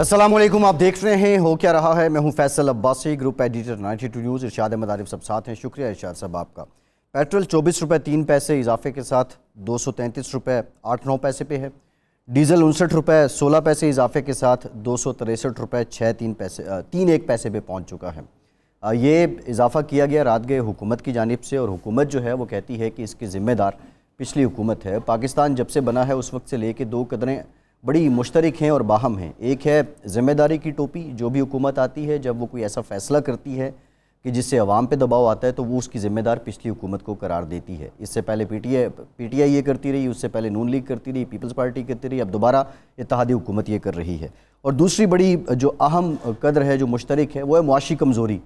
السلام علیکم، آپ دیکھ رہے ہیں ہو کیا رہا ہے۔ میں ہوں Faisal Abbasi, group editor 92 news. Irshad Ahmed Arif سب ساتھ ہیں، شکریہ ارشاد صاحب آپ کا۔ پیٹرول 24 روپے 3 پیسے اضافے کے ساتھ 233 روپے 8-9 پیسے پہ ہے۔ ڈیزل 59 روپے 16 پیسے اضافے کے ساتھ 263 روپے 3.1 پیسے پہ پہنچ چکا ہے۔ یہ اضافہ کیا گیا رات گئے حکومت کی جانب سے، اور حکومت جو ہے وہ کہتی ہے کہ اس کی ذمہ دار پچھلی حکومت ہے۔ پاکستان جب سے بنا ہے اس وقت سے لے کے دو قدریں بڑی مشترک ہیں اور باہم ہیں۔ ایک ہے ذمہ داری کی ٹوپی، جو بھی حکومت آتی ہے جب وہ کوئی ایسا فیصلہ کرتی ہے کہ جس سے عوام پہ دباؤ آتا ہے تو وہ اس کی ذمہ دار پچھلی حکومت کو قرار دیتی ہے۔ اس سے پہلے پی ٹی آئی یہ کرتی رہی، اس سے پہلے نون لیگ کرتی رہی، پیپلز پارٹی کرتی رہی، اب دوبارہ اتحادی حکومت یہ کر رہی ہے۔ اور دوسری بڑی جو اہم قدر ہے جو مشترک ہے وہ ہے معاشی کمزوری۔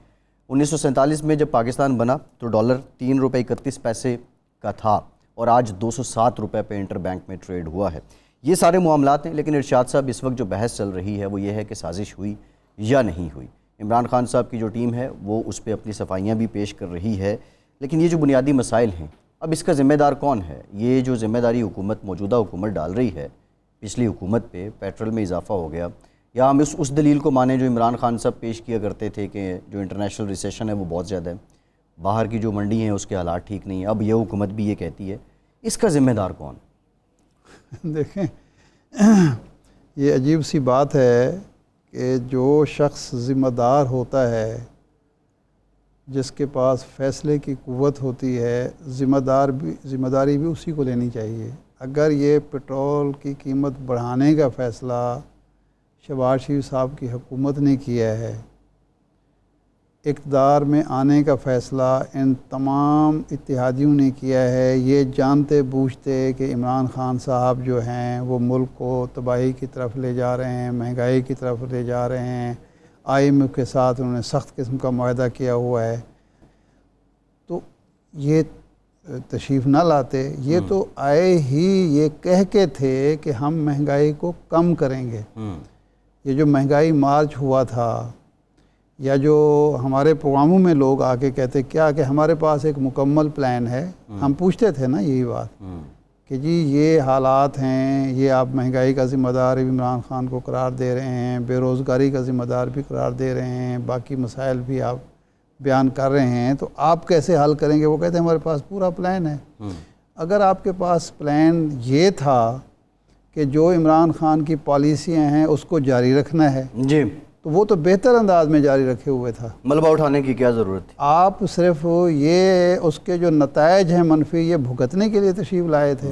1947 میں جب پاکستان بنا تو ڈالر 3 روپے 31 پیسے کا تھا، اور آج 207 روپے پہ انٹر بینک میں ٹریڈ ہوا ہے۔ یہ سارے معاملات ہیں، لیکن ارشاد صاحب اس وقت جو بحث چل رہی ہے وہ یہ ہے کہ سازش ہوئی یا نہیں ہوئی۔ عمران خان صاحب کی جو ٹیم ہے وہ اس پہ اپنی صفائیاں بھی پیش کر رہی ہے، لیکن یہ جو بنیادی مسائل ہیں اب اس کا ذمہ دار کون ہے؟ یہ جو ذمہ داری حکومت موجودہ حکومت ڈال رہی ہے پچھلی حکومت پہ، پیٹرول میں اضافہ ہو گیا، یا ہم اس دلیل کو مانیں جو عمران خان صاحب پیش کیا کرتے تھے کہ جو انٹرنیشنل ریسیشن ہے وہ بہت زیادہ ہے، باہر کی جو منڈی ہیں اس کے حالات ٹھیک نہیں ہیں، اب یہ حکومت بھی یہ کہتی ہے، اس کا ذمہ دار کون؟ دیکھیں، یہ عجیب سی بات ہے کہ جو شخص ذمہ دار ہوتا ہے، جس کے پاس فیصلے کی قوت ہوتی ہے، ذمہ داری بھی اسی کو لینی چاہیے۔ اگر یہ پٹرول کی قیمت بڑھانے کا فیصلہ شہباز شریف صاحب کی حکومت نے کیا ہے، اقتدار میں آنے کا فیصلہ ان تمام اتحادیوں نے کیا ہے، یہ جانتے بوجھتے کہ عمران خان صاحب جو ہیں وہ ملک کو تباہی کی طرف لے جا رہے ہیں، مہنگائی کی طرف لے جا رہے ہیں، IMF کے ساتھ انہوں نے سخت قسم کا معاہدہ کیا ہوا ہے، تو یہ تشریف نہ لاتے۔ یہ تو آئے ہی یہ کہہ کے تھے کہ ہم مہنگائی کو کم کریں گے۔ یہ جو مہنگائی مارچ ہوا تھا، یا جو ہمارے پروگراموں میں لوگ آ کے کہتے کیا کہ ہمارے پاس ایک مکمل پلان ہے، ہم پوچھتے تھے نا یہی بات کہ جی یہ حالات ہیں، یہ آپ مہنگائی کا ذمہ دار عمران خان کو قرار دے رہے ہیں، بے روزگاری کا ذمہ دار بھی قرار دے رہے ہیں، باقی مسائل بھی آپ بیان کر رہے ہیں، تو آپ کیسے حل کریں گے؟ وہ کہتے ہیں ہمارے پاس پورا پلان ہے۔ اگر آپ کے پاس پلان یہ تھا کہ جو عمران خان کی پالیسیاں ہیں اس کو جاری رکھنا ہے، جی، تو وہ تو بہتر انداز میں جاری رکھے ہوئے تھا، ملبہ اٹھانے کی کیا ضرورت تھی؟ آپ صرف یہ اس کے جو نتائج ہیں منفی، یہ بھگتنے کے لیے تشریف لائے تھے۔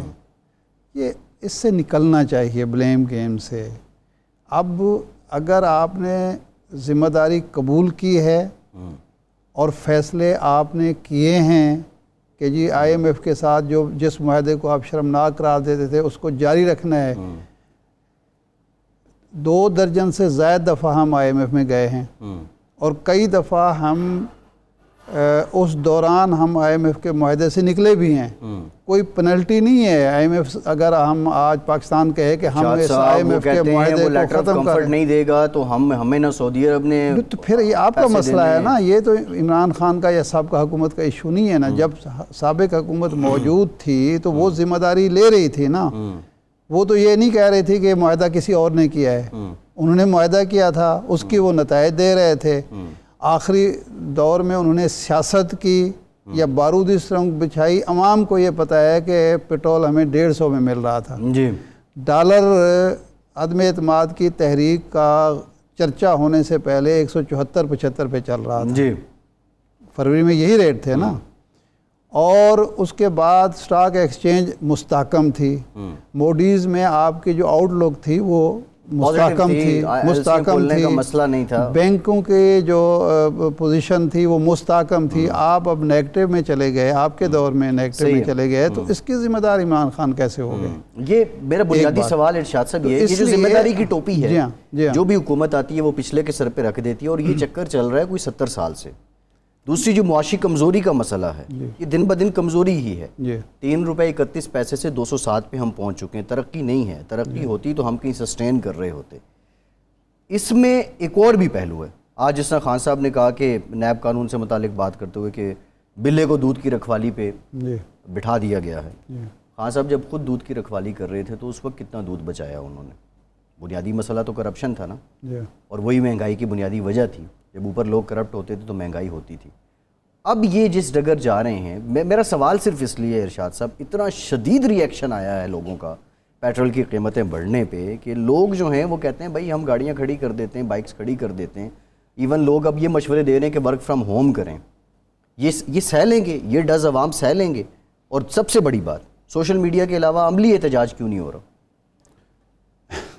یہ اس سے نکلنا چاہیے، بلیم گیم سے۔ اب اگر آپ نے ذمہ داری قبول کی ہے اور فیصلے آپ نے کیے ہیں کہ جی IMF کے ساتھ جس معاہدے کو آپ شرمناک قرار دیتے تھے اس کو جاری رکھنا ہے، 2 درجن سے زائد دفعہ ہم IMF میں گئے ہیں، اور کئی دفعہ ہم اس دوران ہم IMF کے معاہدے سے نکلے بھی ہیں۔ کوئی پنلٹی نہیں ہے IMF اگر ہم آج پاکستان کہے کہ ہم اس IMF کے معاہدے کو ختم کریں، نہیں دے گا تو ہمیں نہ سعودی عرب نے، تو پھر یہ آپ کا مسئلہ ہے نا، یہ تو عمران خان کا یا سابقہ حکومت کا ایشو نہیں ہے نا۔ جب سابق حکومت موجود تھی تو وہ ذمہ داری لے رہی تھی نا، وہ تو یہ نہیں کہہ رہی تھی کہ معاہدہ کسی اور نے کیا ہے، انہوں نے معاہدہ کیا تھا، اس کی وہ نتائج دے رہے تھے۔ آخری دور میں انہوں نے سیاست کی یا بارودی سرنگ بچھائی، عوام کو یہ پتہ ہے کہ پٹرول ہمیں 150 میں مل رہا تھا، ڈالر عدم اعتماد کی تحریک کا چرچا ہونے سے پہلے 174-75 پہ چل رہا تھا، فروری میں یہی ریٹ تھے نا، اور اس کے بعد سٹاک ایکسچینج مستحکم تھی، موڈیز میں آپ کی جو آؤٹ لک تھی وہ مستحکم تھی، مسئلہ نہیں تھا، بینکوں کی جو پوزیشن تھی وہ مستحکم تھی۔ آپ اب نیگیٹو میں چلے گئے، آپ کے دور میں نیگیٹو میں چلے گئے، تو اس کی ذمہ دار عمران خان کیسے ہو گئے؟ یہ میرا بنیادی سوال ارشاد صاحب یہ ہے کہ جو ذمہ داری کی ٹوپی ہے جو بھی حکومت آتی ہے وہ پچھلے کے سر پہ رکھ دیتی ہے، اور یہ چکر چل رہا ہے کوئی 70 سال سے۔ دوسری جو معاشی کمزوری کا مسئلہ ہے یہ دن بدن کمزوری ہی ہے۔ 3 روپے 31 پیسے سے 207 پہ ہم پہنچ چکے ہیں، ترقی نہیں ہے، ترقی ہوتی تو ہم کہیں سسٹین کر رہے ہوتے۔ اس میں ایک اور بھی پہلو ہے، آج جس طرح خان صاحب نے کہا کہ نیب قانون سے متعلق بات کرتے ہوئے کہ بلے کو دودھ کی رکھوالی پہ بٹھا دیا گیا ہے۔ خان صاحب جب خود دودھ کی رکھوالی کر رہے تھے تو اس وقت کتنا دودھ بچایا انہوں نے؟ بنیادی مسئلہ تو کرپشن تھا نا، جی اور وہی مہنگائی کی بنیادی وجہ تھی. جب اوپر لوگ کرپٹ ہوتے تھے تو مہنگائی ہوتی تھی. اب یہ جس ڈگر جا رہے ہیں، میرا سوال صرف اس لیے ہے ارشاد صاحب، اتنا شدید ری ایکشن آیا ہے لوگوں کا پیٹرول کی قیمتیں بڑھنے پہ کہ لوگ جو ہیں وہ کہتے ہیں بھائی ہم گاڑیاں کھڑی کر دیتے ہیں، بائکس کھڑی کر دیتے ہیں. ایون لوگ اب یہ مشورے دے رہے ہیں کہ ورک فرام ہوم کریں. یہ سہ لیں گے، یہ ڈز عوام سہ لیں گے؟ اور سب سے بڑی بات، سوشل میڈیا کے علاوہ عملی احتجاج کیوں نہیں ہو رہا؟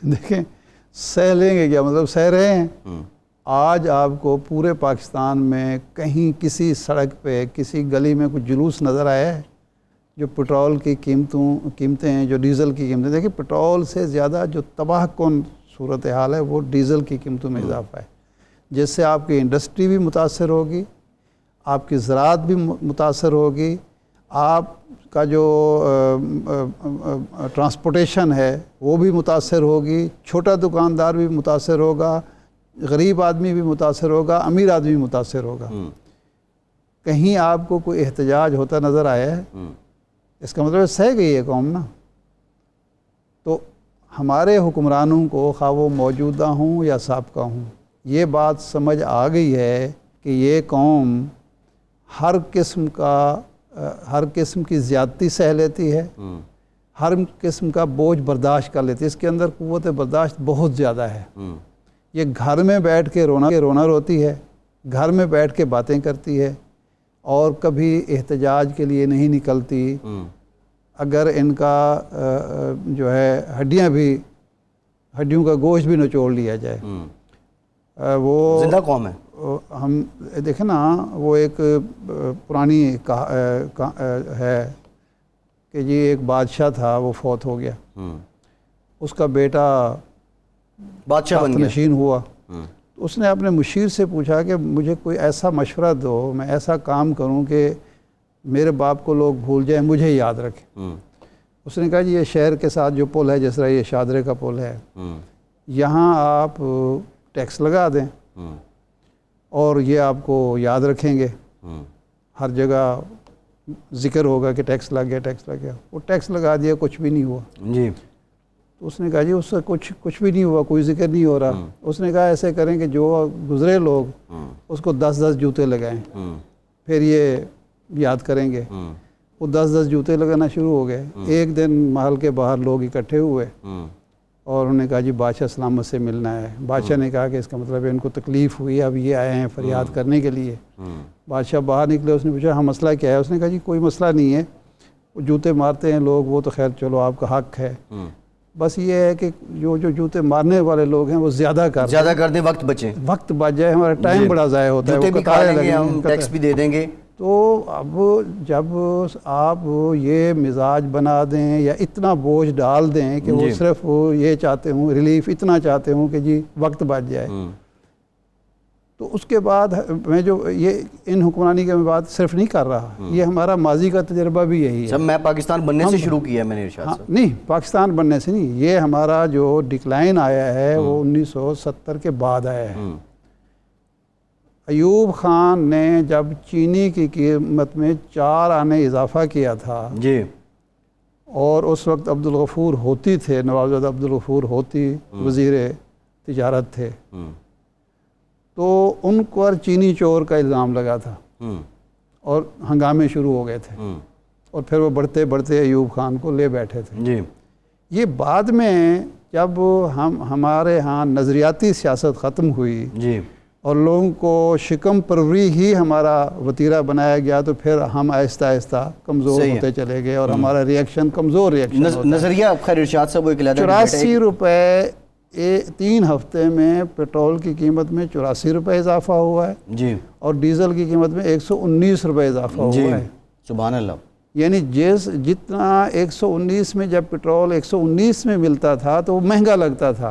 دیکھیں سہ لیں گے کیا مطلب، سہ رہے ہیں. آج آپ کو پورے پاکستان میں کہیں کسی سڑک پہ کسی گلی میں کچھ جلوس نظر آیا ہے؟ جو پٹرول کی قیمتیں ہیں، جو ڈیزل کی قیمتیں، دیکھیں پٹرول سے زیادہ جو تباہ کن صورتحال ہے وہ ڈیزل کی قیمتوں میں اضافہ ہے، جس سے آپ کی انڈسٹری بھی متاثر ہوگی، آپ کی زراعت بھی متاثر ہوگی، آپ کا جو ٹرانسپورٹیشن ہے وہ بھی متاثر ہوگی، چھوٹا دکاندار بھی متاثر ہوگا، غریب آدمی بھی متاثر ہوگا، امیر آدمی بھی متاثر ہوگا. کہیں آپ کو کوئی احتجاج ہوتا نظر آیا ہے؟ اس کا مطلب سہ گئی ہے قوم نا. تو ہمارے حکمرانوں کو خواہ وہ موجودہ ہوں یا سابقہ ہوں، یہ بات سمجھ آ گئی ہے کہ یہ قوم ہر قسم کی زیادتی سہ لیتی ہے، ہر قسم کا بوجھ برداشت کر لیتی ہے. اس کے اندر قوت برداشت بہت زیادہ ہے. یہ گھر میں بیٹھ کے رونا روتی ہے، گھر میں بیٹھ کے باتیں کرتی ہے، اور کبھی احتجاج کے لیے نہیں نکلتی. اگر ان کا جو ہے ہڈیوں کا گوشت بھی نچوڑ لیا جائے. وہ زندہ قوم ہے. ہم دیکھیں نا، وہ ایک پرانی ہے کہ جی ایک بادشاہ تھا، وہ فوت ہو گیا، اس کا بیٹا بادشاہ بن گیا، نشین ہوا. اس نے اپنے مشیر سے پوچھا کہ مجھے کوئی ایسا مشورہ دو، میں ایسا کام کروں کہ میرے باپ کو لوگ بھول جائیں، مجھے یاد رکھیں. اس نے کہا جی یہ شہر کے ساتھ جو پل ہے، جس طرح یہ شادرے کا پل ہے، یہاں آپ ٹیکس لگا دیں اور یہ آپ کو یاد رکھیں گے. ہر جگہ ذکر ہوگا کہ ٹیکس لگ گیا، ٹیکس لگ گیا. وہ ٹیکس لگا دیا، کچھ بھی نہیں ہوا. جی. تو اس نے کہا جی اس سے کچھ بھی نہیں ہوا، کوئی ذکر نہیں ہو رہا. اس نے کہا ایسے کریں کہ جو گزرے لوگ اس کو 10 جوتے لگائیں، پھر یہ یاد کریں گے. وہ 10 جوتے لگانا شروع ہو گئے. ایک دن محل کے باہر لوگ اکٹھے ہوئے اور انہوں نے کہا جی بادشاہ سلامت سے ملنا ہے. بادشاہ نے کہا کہ اس کا مطلب ہے ان کو تکلیف ہوئی، اب یہ آئے ہیں فریاد کرنے کے لیے. بادشاہ باہر نکلے، اس نے پوچھا ہاں مسئلہ کیا ہے؟ اس نے کہا جی کوئی مسئلہ نہیں ہے، وہ جوتے مارتے ہیں لوگ، وہ تو خیر چلو آپ کا حق ہے، بس یہ ہے کہ جو جوتے مارنے والے لوگ ہیں وہ زیادہ کر دیں، وقت بچے، وقت بچ جائے، ہمارا ٹائم بڑا ضائع ہوتا ہے. جوتے بھی کھا لیں گے ہم، ٹیکس بھی دے دیں گے. تو اب جب آپ یہ مزاج بنا دیں یا اتنا بوجھ ڈال دیں کہ وہ صرف یہ چاہتے ہوں، ریلیف اتنا چاہتے ہوں کہ جی وقت بچ جائے، تو اس کے بعد میں جو یہ ان حکمرانی کی میں بات صرف نہیں کر رہا، یہ ہمارا ماضی کا تجربہ بھی یہی ہے. سب میں پاکستان بننے سے شروع کیا ہے میں نے ارشاد صاحب. نہیں، پاکستان بننے سے نہیں، یہ ہمارا جو ڈکلائن آیا ہے وہ 1970 کے بعد آیا ہے. ایوب خان نے جب چینی کی قیمت میں 4 آنے اضافہ کیا تھا جی، اور اس وقت عبدالغفور ہوتی تھے، نوابزادہ عبدالغفور ہوتی وزیر تجارت تھے، تو ان پر چینی چور کا الزام لگا تھا اور ہنگامے شروع ہو گئے تھے، اور پھر وہ بڑھتے بڑھتے ایوب خان کو لے بیٹھے تھے. جی. یہ بعد میں جب ہمارے ہاں نظریاتی سیاست ختم ہوئی جی اور لوگوں کو شکم پروری ہی ہمارا وتیرہ بنایا گیا، تو پھر ہم آہستہ آہستہ کمزور ہوتے چلے گئے اور ہمارا ریئیکشن کمزور ریئیکشن ہوتا ہے. نظریہ خیر ارشاد صاحب وہ ایک علیحدہ 84 روپے 3 ہفتے میں پٹرول کی قیمت میں 84 روپے اضافہ ہوا ہے جی، اور ڈیزل کی قیمت میں 119 روپے اضافہ ہوا ہے. سبحان اللہ. یعنی جتنا 119 میں جب پٹرول 119 میں ملتا تھا تو وہ مہنگا لگتا تھا،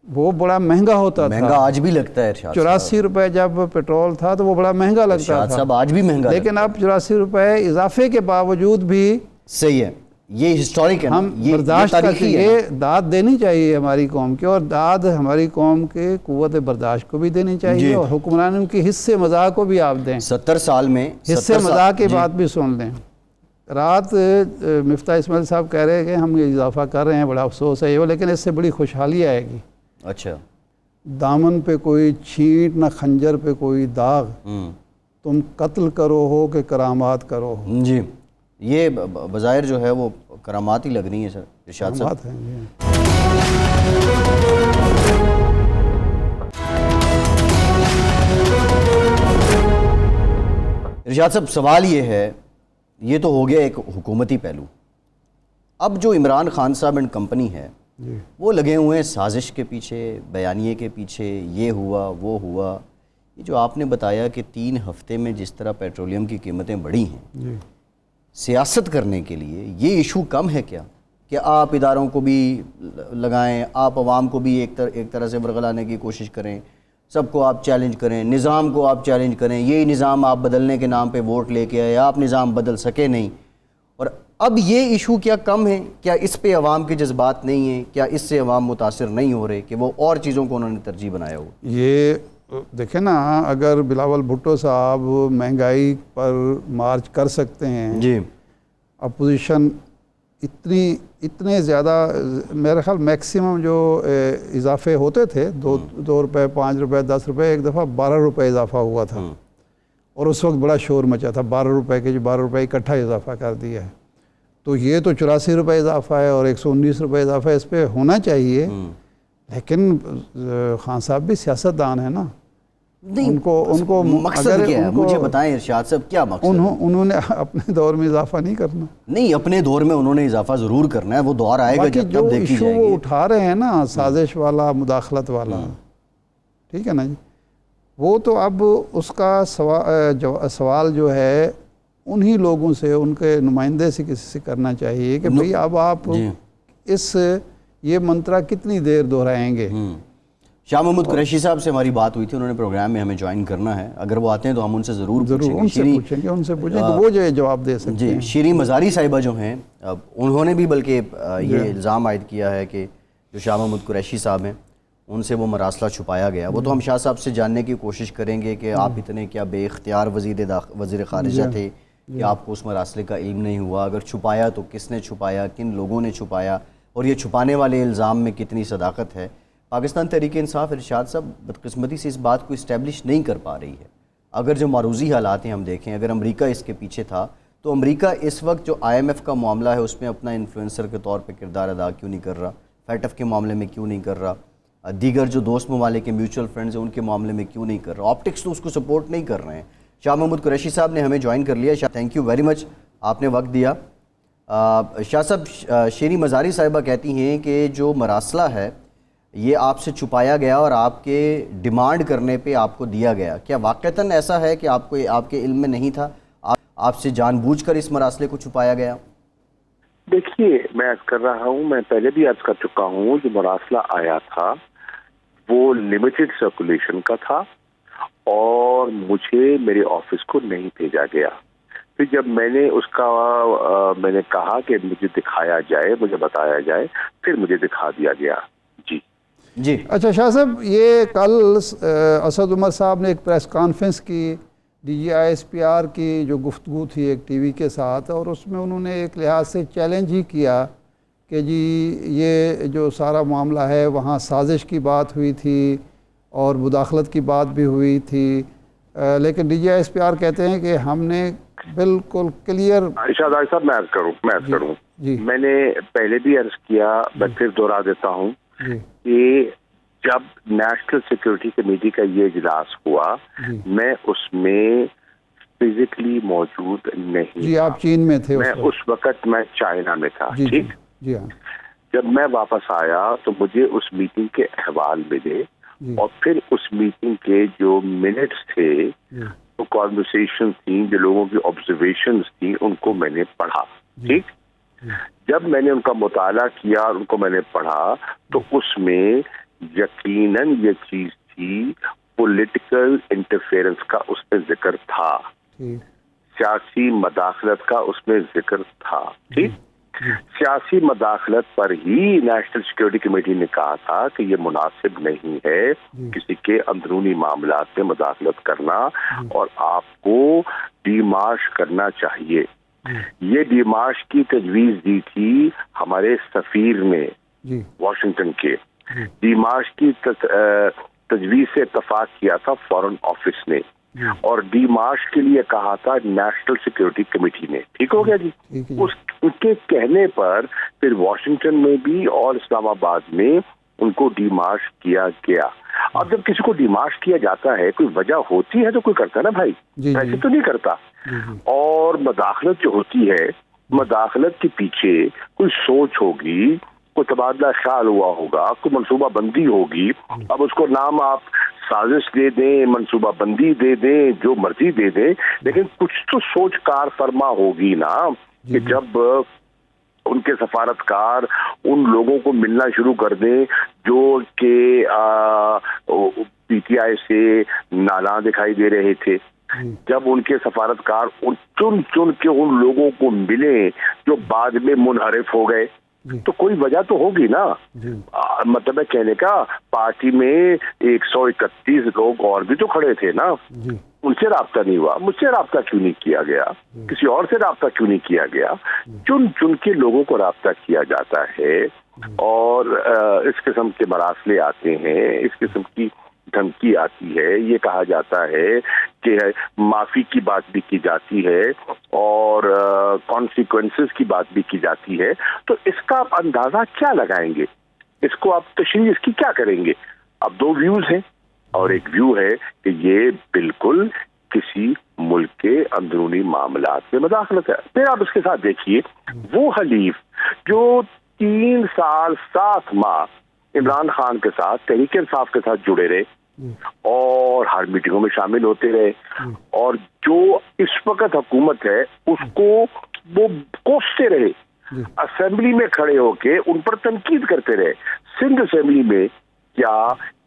وہ بڑا مہنگا ہوتا تھا. مہنگا آج بھی لگتا ہے ارشاد. 84 روپے جب پٹرول تھا تو وہ بڑا مہنگا لگتا تھا. صاحب آج بھی مہنگا، لیکن اب 84 روپے اضافے کے باوجود بھی صحیح ہے. یہ ہسٹورک ہے، ہم برداشت کرتے ہیں. یہ داد دینی چاہیے ہماری قوم کے، اور داد ہماری قوم کے قوت برداشت کو بھی دینی چاہیے، اور حکمرانوں کی حصے مزاح کو بھی آپ دیں. 70 سال میں حصے مزاح کی بات بھی سن لیں. رات مفتاح اسماعیل صاحب کہہ رہے ہیں کہ ہم یہ اضافہ کر رہے ہیں، بڑا افسوس ہے یہ، لیکن اس سے بڑی خوشحالی آئے گی۔ اچھا، دامن پہ کوئی چھینٹ نہ خنجر پہ کوئی داغ، تم قتل کرو ہو کہ کرامات کرو ہو۔ جی، یہ بظاہر جو ہے وہ کرامات ہی لگ رہی ہیں سر ارشاد صاحب۔ کرامات ہیں جی۔ ارشاد صاحب، سوال یہ ہے، یہ تو ہو گیا ایک حکومتی پہلو، اب جو عمران خان صاحب اینڈ کمپنی ہے جی وہ لگے ہوئے ہیں سازش کے پیچھے، بیانیے کے پیچھے، یہ ہوا وہ ہوا۔ یہ جو آپ نے بتایا کہ 3 ہفتے میں جس طرح پیٹرولیم کی قیمتیں بڑھی ہیں، جی سیاست کرنے کے لیے یہ ایشو کم ہے کیا کہ آپ اداروں کو بھی لگائیں، آپ عوام کو بھی ایک طرح سے ورغلانے کی کوشش کریں، سب کو آپ چیلنج کریں، نظام کو آپ چیلنج کریں، یہی نظام آپ بدلنے کے نام پہ ووٹ لے کے آئے، آپ نظام بدل سکے نہیں، اور اب یہ ایشو کیا کم ہے؟ کیا اس پہ عوام کے جذبات نہیں ہیں؟ کیا اس سے عوام متاثر نہیں ہو رہے کہ وہ اور چیزوں کو انہوں نے ترجیح بنایا ہو؟ یہ دیکھیں نا، اگر بلاول بھٹو صاحب مہنگائی پر مارچ کر سکتے ہیں، جی، اپوزیشن اتنے زیادہ، میرا خیال میکسیمم جو اضافے ہوتے تھے 2 روپے 5 روپے 10 روپے، ایک دفعہ 12 روپے اضافہ ہوا تھا، اور اس وقت بڑا شور مچا تھا 12 روپے کے، جو 12 روپے اکٹھا اضافہ کر دیا ہے۔ تو یہ تو 84 روپے اضافہ ہے اور 119 روپے اضافہ اس پہ ہونا چاہیے، لیکن خان صاحب بھی سیاست دان ہے نا، ان کو مقصد کیا ہے مجھے بتائیں ارشاد صاحب، کیا مقصد؟ انہوں نے اپنے دور میں اضافہ نہیں کرنا، نہیں، اپنے دور میں انہوں نے اضافہ ضرور کرنا ہے، وہ دور آئے گا جب جو دیکھی ایشو جائے وہ گی۔ اٹھا رہے ہیں نا، سازش والا، مداخلت والا، ٹھیک ہے نا جی، وہ تو اب اس کا سوال جو ہے انہی لوگوں سے، ان کے نمائندے سے کسی سے کرنا چاہیے کہ بھئی اب آپ یہ منترا کتنی دیر دہرائیں گے۔ شاہ محمود قریشی صاحب سے ہماری بات ہوئی تھی، انہوں نے پروگرام میں ہمیں جوائن کرنا ہے، اگر وہ آتے ہیں تو ہم ان سے ضرور پوچھیں گے، ان سے پوچھیں کہ وہ جو جواب دے سکتے ہیں۔ جی، شیریں مزاری صاحبہ جو ہیں، انہوں نے بھی بلکہ یہ الزام عائد کیا ہے کہ جو شاہ محمود قریشی صاحب ہیں ان سے وہ مراسلہ چھپایا گیا۔ وہ تو ہم شاہ صاحب سے جاننے کی کوشش کریں گے کہ آپ اتنے کیا بے اختیار وزیر خارجہ تھے کہ آپ کو اس مراسلے کا علم نہیں ہوا، اگر چھپایا تو کس نے چھپایا، کن لوگوں نے چھپایا، اور یہ چھپانے والے الزام میں کتنی صداقت ہے۔ پاکستان تحریک انصاف ارشاد صاحب بدقسمتی سے اس بات کو اسٹیبلش نہیں کر پا رہی ہے۔ اگر جو معروضی حالات ہیں ہم دیکھیں، اگر امریکہ اس کے پیچھے تھا تو امریکہ اس وقت جو IMF کا معاملہ ہے اس میں اپنا انفلوئنسر کے طور پہ کردار ادا کیوں نہیں کر رہا؟ FATF کے معاملے میں کیوں نہیں کر رہا؟ دیگر جو دوست ممالک کے میوچل فرینڈز ہیں ان کے معاملے میں کیوں نہیں کر رہا؟ آپٹکس تو اس کو سپورٹ نہیں کر رہے ہیں۔ شاہ محمود قریشی صاحب نے ہمیں جوائن کر لیا۔ شاہ، تھینک یو ویری مچ، آپ نے وقت دیا۔ شاہ صاحب، شیریں مزاری صاحبہ کہتی ہیں کہ جو مراسلہ ہے یہ آپ سے چھپایا گیا اور آپ کے ڈیمانڈ کرنے پہ آپ کو دیا گیا، کیا واقعتاً ایسا ہے کہ آپ کے علم میں نہیں تھا، آپ سے جان بوجھ کر اس مراسلے کو چھپایا گیا؟ دیکھیے، میں عرض کر رہا ہوں، میں پہلے بھی عرض کر چکا ہوں، جو مراسلہ آیا تھا وہ لمیٹڈ سرکولیشن کا تھا اور مجھے میرے آفس کو نہیں بھیجا گیا۔ پھر جب میں نے اس کا میں نے کہا کہ مجھے دکھایا جائے، مجھے بتایا جائے، پھر مجھے دکھا دیا گیا۔ جی اچھا شاہ صاحب، یہ کل اسد عمر صاحب نے ایک پریس کانفرنس کی DGISPR کی جو گفتگو تھی ایک ٹی وی کے ساتھ، اور اس میں انہوں نے ایک لحاظ سے چیلنج ہی کیا کہ جی یہ جو سارا معاملہ ہے وہاں سازش کی بات ہوئی تھی اور مداخلت کی بات بھی ہوئی تھی، لیکن DGISPR کہتے ہیں کہ ہم نے بالکل کلیئر۔ ارشاد صاحب، میں عرض کروں میں نے پہلے بھی عرض کیا، میں پھر دوہرا دیتا ہوں کہ جب نیشنل سیکورٹی کمیٹی کا یہ اجلاس ہوا، میں اس میں فزیکلی موجود نہیں۔ جی، آپ چین میں تھے میں اس وقت میں چائنا میں تھا، ٹھیک۔ جی ہاں، جب میں واپس آیا تو مجھے اس میٹنگ کے احوال ملے اور پھر اس میٹنگ کے جو منٹس تھے، جو کانورسیشن تھیں، جو لوگوں کی آبزرویشنز تھیں، ان کو میں نے پڑھا، ٹھیک۔ جب میں نے ان کا مطالعہ کیا اور ان کو میں نے پڑھا تو اس میں یقیناً یہ چیز تھی، پولیٹیکل انٹرفیئرنس کا اس میں ذکر تھا، سیاسی مداخلت کا اس میں ذکر تھا، ٹھیک۔ سیاسی مداخلت پر ہی نیشنل سیکورٹی کمیٹی نے کہا تھا کہ یہ مناسب نہیں ہے کسی کے اندرونی معاملات میں مداخلت کرنا اور آپ کو ڈی مارش کرنا چاہیے، یہ ڈیمارش کی تجویز دی تھی ہمارے سفیر نے جی واشنگٹن کے، ڈیمارش کی تجویز سے اتفاق کیا تھا فارن آفس نے، اور ڈی مارچ کے لیے کہا تھا نیشنل سیکورٹی کمیٹی نے. ٹھیک ہو گیا جی. اس کے کہنے پر پھر واشنگٹن میں بھی اور اسلام آباد میں ان کو ڈی مارچ کیا گیا. اب جب کسی کو ڈی مارچ کیا جاتا ہے کوئی وجہ ہوتی ہے تو کوئی کرتا نا بھائی، ایسے تو نہیں کرتا. اور مداخلت جو ہوتی ہے، مداخلت کے پیچھے کوئی سوچ ہوگی، کوئی تبادلہ خیال ہوا ہوگا، کوئی منصوبہ بندی ہوگی. اب اس کو نام آپ سازش دے دیں، منصوبہ بندی دے دیں، جو مرضی دے دیں، لیکن کچھ تو سوچ کار فرما ہوگی نا کہ جب ان کے سفارتکار ان لوگوں کو ملنا شروع کر دیں جو کہ پی ٹی آئی سے نالاں دکھائی دے رہے تھے، جب ان کے سفارتکار چن چن کے ان لوگوں کو ملے جو بعد میں منحرف ہو گئے، تو کوئی وجہ تو ہوگی نا. مطلب ہے کہنے کا پارٹی میں 131 لوگ اور بھی تو کھڑے تھے نا، ان سے رابطہ نہیں ہوا. مجھ سے رابطہ کیوں نہیں کیا گیا، کسی اور سے رابطہ کیوں نہیں کیا گیا؟ چن چن کے لوگوں کو رابطہ کیا جاتا ہے، اور اس قسم کے مراسلے آتے ہیں، اس قسم کی دھمکی آتی ہے، یہ کہا جاتا ہے کہ معافی کی بات بھی کی جاتی ہے اور کانسیکوینسز کی بات بھی کی جاتی ہے. تو اس کا آپ اندازہ کیا لگائیں گے، اس کو آپ تشریح اس کی کیا کریں گے؟ اب دو ویوز ہیں، اور ایک ویو ہے کہ یہ بالکل کسی ملک کے اندرونی معاملات میں مداخلت ہے. پھر آپ اس کے ساتھ دیکھیے وہ حلیف جو 3 سال 7 ماہ عمران خان کے ساتھ، تحریک انصاف کے ساتھ جڑے رہے اور ہر میٹنگوں میں شامل ہوتے رہے، اور جو اس وقت حکومت ہے اس کو وہ کوستے رہے، اسمبلی میں کھڑے ہو کے ان پر تنقید کرتے رہے. سندھ اسمبلی میں کیا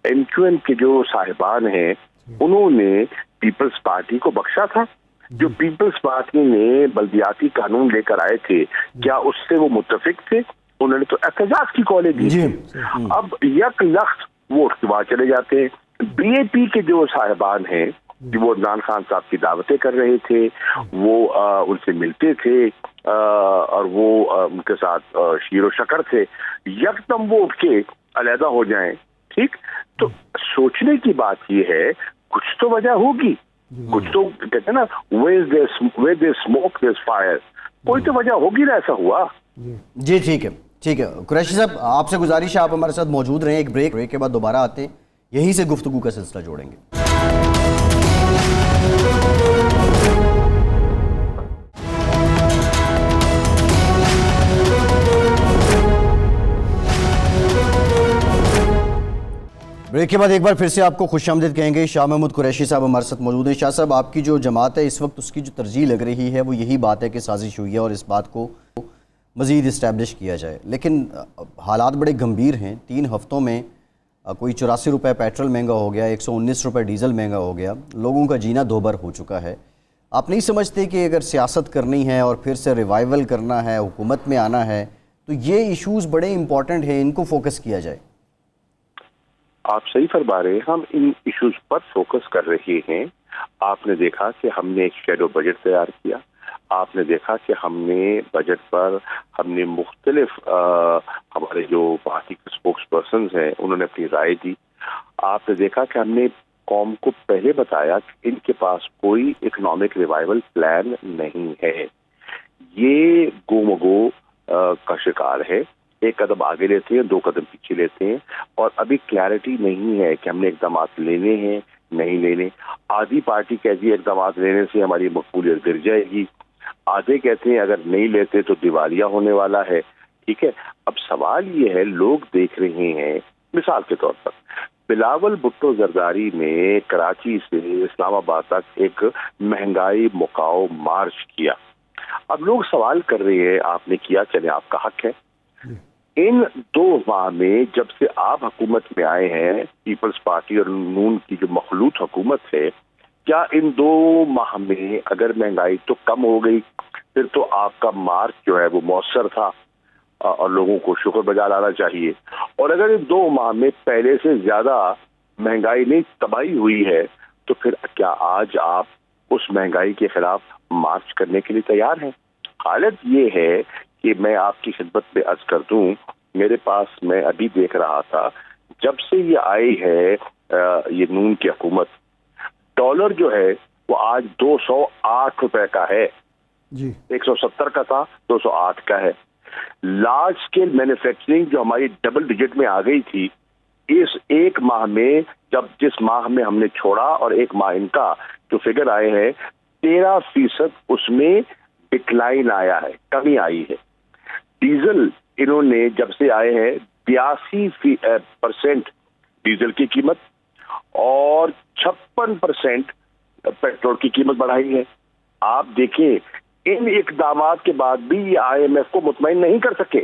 ایم کیو ایم کے جو صاحبان ہیں انہوں نے پیپلز پارٹی کو بخشا تھا؟ جو پیپلز پارٹی نے بلدیاتی قانون لے کر آئے تھے کیا اس سے وہ متفق تھے؟ انہوں نے تو احتجاج کی کالیں دی تھی. اب یک لخت ووٹ وہاں چلے جاتے ہیں. بی اے پی کے جو صاحبان ہیں وہ عمران خان صاحب کی دعوتیں کر رہے تھے، وہ ان سے ملتے تھے اور وہ ان کے ساتھ شیر و شکر تھے، یکدم وہ اٹھ کے علیحدہ ہو جائیں. ٹھیک، تو سوچنے کی بات یہ ہے کچھ تو وجہ ہوگی، کچھ تو کہتے ہیں نا where there's smoke there's fire، کوئی تو وجہ ہوگی نا ایسا ہوا. جی ٹھیک ہے ٹھیک ہے. قریشی صاحب آپ سے گزارش ہے آپ ہمارے ساتھ موجود رہیں. ایک بریک کے بعد دوبارہ آتے ہیں، یہیں سے گفتگو کا سلسلہ جوڑیں گے. بریک کے بعد ایک بار پھر سے آپ کو خوش آمدید کہیں گے. شاہ محمود قریشی صاحب ہمارے ساتھ موجود ہیں. شاہ صاحب آپ کی جو جماعت ہے اس وقت اس کی جو ترجیح لگ رہی ہے وہ یہی بات ہے کہ سازش ہوئی ہے اور اس بات کو مزید اسٹیبلش کیا جائے، لیکن حالات بڑے گمبھیر ہیں. 3 ہفتوں میں کوئی 84 روپے پیٹرول مہنگا ہو گیا، 119 روپے ڈیزل مہنگا ہو گیا، لوگوں کا جینا دوبر ہو چکا ہے. آپ نہیں سمجھتے کہ اگر سیاست کرنی ہے اور پھر سے ریوائیول کرنا ہے، حکومت میں آنا ہے، تو یہ ایشوز بڑے امپورٹنٹ ہیں، ان کو فوکس کیا جائے؟ آپ صحیح فرما رہے ہیں، ہم ان ایشوز پر فوکس کر رہے ہیں. آپ نے دیکھا کہ ہم نے ایک شیڈو بجٹ تیار کیا، آپ نے دیکھا کہ ہم نے بجٹ پر ہم نے مختلف ہمارے جو پارٹی کے اسپوکس پرسنز ہیں انہوں نے اپنی رائے دی. آپ نے دیکھا کہ ہم نے قوم کو پہلے بتایا کہ ان کے پاس کوئی اکنامک ریوائیول پلان نہیں ہے، یہ گو مگو کا شکار ہے. 1 قدم آگے لیتے ہیں، 2 قدم پیچھے لیتے ہیں، اور ابھی کلیئرٹی نہیں ہے کہ ہم نے اقدامات لینے ہیں نہیں لینے. آدھی پارٹی کہتی ہے اقدامات لینے سے ہماری مقبولیت گر جائے گی، آدھے کہتے ہیں اگر نہیں لیتے تو دیوالیہ ہونے والا ہے. ٹھیک ہے، اب سوال یہ ہے لوگ دیکھ رہے ہیں، مثال کے طور پر بلاول بھٹو زرداری نے کراچی سے اسلام آباد تک ایک مہنگائی مکاؤ مارچ کیا. اب لوگ سوال کر رہے ہیں آپ نے کیا، چلے آپ کا حق ہے. ان 2 ماہ میں جب سے آپ حکومت میں آئے ہیں، پیپلز پارٹی اور نون کی جو مخلوط حکومت ہے، کیا ان 2 ماہ میں اگر مہنگائی تو کم ہو گئی پھر تو آپ کا مارچ جو ہے وہ مؤثر تھا اور لوگوں کو شکر بجا لانا چاہیے. اور اگر ان 2 ماہ میں پہلے سے زیادہ مہنگائی نہیں تباہی ہوئی ہے تو پھر کیا آج آپ اس مہنگائی کے خلاف مارچ کرنے کے لیے تیار ہیں؟ حالت یہ ہے کہ میں آپ کی خدمت میں عرض کر دوں، میرے پاس میں ابھی دیکھ رہا تھا جب سے یہ آئی ہے یہ نون کی حکومت، ڈالر جو ہے وہ آج 208 روپے کا ہے، جی 170 کا تھا 208 کا ہے۔ لارج اسکیل مینوفیکچرنگ جو ہماری ڈبل ڈیجٹ میں آ گئی تھی، اس ایک ماہ میں جس ماہ میں ہم نے چھوڑا اور ایک ماہ ان کا جو فگر آئے ہیں 13% اس میں ڈکلائن آیا ہے، کمی آئی ہے۔ ڈیزل انہوں نے جب سے آئے ہیں 82% ڈیزل کی قیمت اور 56% پیٹرول کی قیمت بڑھائی ہے۔ آپ دیکھیں ان اقدامات کے بعد بھی یہ آئی ایم ایف کو مطمئن نہیں کر سکے،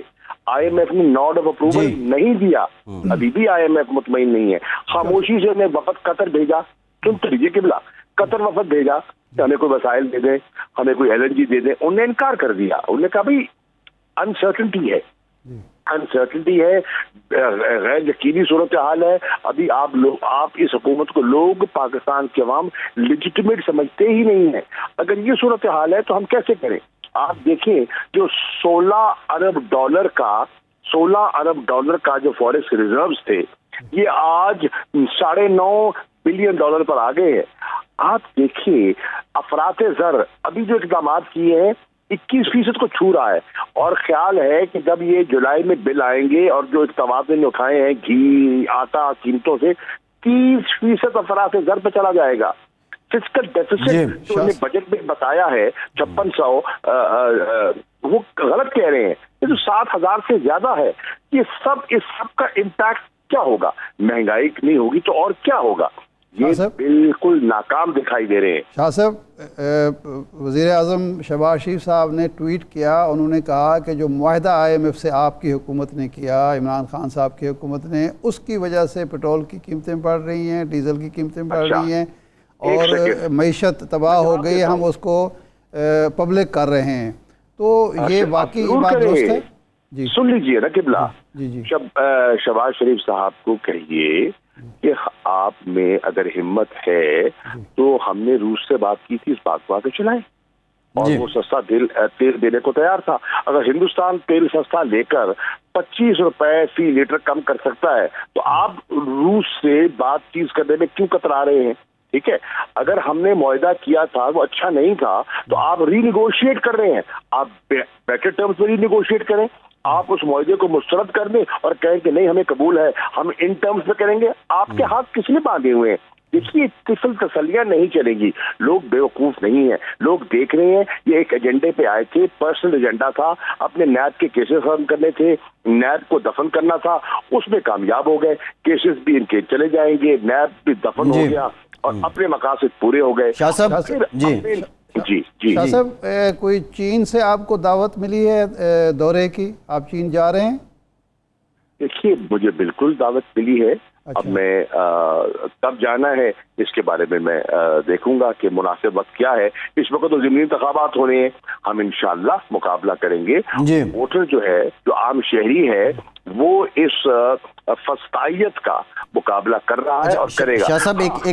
آئی ایم ایف نے نوڈ آف اپروول نہیں دیا، ابھی بھی آئی ایم ایف مطمئن نہیں ہے۔ خاموشی سے انہیں وفد قطر بھیجا، سنتے لیجیے قبلہ، قطر وفد بھیجا کہ ہمیں کوئی وسائل دے دیں، ہمیں کوئی ایل این جی دے دیں، انہوں نے انکار کر دیا۔ انہوں نے کہا بھائی انسرٹنٹی ہے، انسرٹنٹی ہے، غیر یقینی صورتحال ہے، ابھی آپ اس حکومت کو لوگ پاکستان کے عوام لیجیٹمیٹ سمجھتے ہی نہیں ہیں۔ اگر یہ صورتحال ہے تو ہم کیسے کریں؟ آپ دیکھیں جو 16 ارب ڈالر کا جو فوریکس ریزروز تھے یہ آج $9.5 بلین پر آ گئے ہیں۔ آپ دیکھیں افراط زر ابھی جو اقدامات کیے ہیں 21% کو چھو رہا ہے، اور خیال ہے کہ جب یہ جولائی میں بل آئیں گے اور جو اقدامات نے اٹھائے ہیں گھی آٹا قیمتوں سے 30% افراط زر پہ چلا جائے گا۔ فسکل ڈیفیسٹ جو انہوں نے بجٹ میں بتایا ہے 5600 وہ غلط کہہ رہے ہیں، یہ تو 7000 سے زیادہ ہے۔ اس سب کا امپیکٹ کیا ہوگا؟ مہنگائی نہیں ہوگی تو اور کیا ہوگا؟ یہ بالکل ناکام دکھائی دے رہے ہیں۔ شاہ صاحب، وزیر اعظم شہباز شریف صاحب نے ٹویٹ کیا، انہوں نے کہا کہ جو معاہدہ آئی ایم ایف سے آپ کی حکومت نے کیا، عمران خان صاحب کی حکومت نے، اس کی وجہ سے پیٹرول کی قیمتیں بڑھ رہی ہیں، ڈیزل کی قیمتیں بڑھ رہی ہیں اور معیشت تباہ ہو گئی، ہم اس کو پبلک کر رہے ہیں، تو یہ واقعی بات درست ہے؟ جی سن لیجئے نا قبلہ، جی شہباز شریف صاحب کو کہیے کہ آپ میں اگر ہمت ہے تو ہم نے روس سے بات کی تھی، اس بات کو آگے چلائیں، اور وہ سستا تیل دینے کو تیار تھا۔ اگر ہندوستان تیل سستا لے کر 25 روپے فی لیٹر کم کر سکتا ہے تو آپ روس سے بات چیت کرنے میں کیوں کترا رہے ہیں؟ ٹھیک ہے، اگر ہم نے معاہدہ کیا تھا وہ اچھا نہیں تھا تو آپ ری نیگوشیٹ کر رہے ہیں، آپ بیٹر ٹرمز میں ری نیگوشیٹ کریں، آپ اس معاہدے کو مسترد کر دیں اور کہیں کہ نہیں ہمیں قبول ہے، ہم ان ٹرمز میں کریں گے۔ آپ کے ہاتھ کس نے باندھے ہوئے ہیں؟ دیکھیے طفل تسلیاں نہیں چلے گی، لوگ بیوقوف نہیں ہیں، لوگ دیکھ رہے ہیں۔ یہ ایک ایجنڈے پہ آئے تھے، پرسنل ایجنڈا تھا، اپنے نیب کے کیسز ختم کرنے تھے، نیب کو دفن کرنا تھا، اس میں کامیاب ہو گئے، کیسز بھی ان کے چلے جائیں گے، نیب بھی دفن ہو گیا اور اپنے مقاصد پورے ہو گئے۔ شاہ صاحب شاہ صاحب، کوئی چین سے آپ کو دعوت ملی ہے دورے کی؟ آپ چین جا رہے ہیں؟ دیکھیے مجھے بالکل دعوت ملی ہے، اب میں کب جانا ہے اس کے بارے میں دیکھوں گا کہ مناسب وقت کیا ہے۔ اس وقت تو ضمنی انتخابات ہو رہے ہیں، ہم انشاءاللہ مقابلہ کریں گے۔ ووٹر جو ہے، جو عام شہری ہے، وہ اس فسطائیت کا مقابلہ کر رہا ہے اور کرے گا۔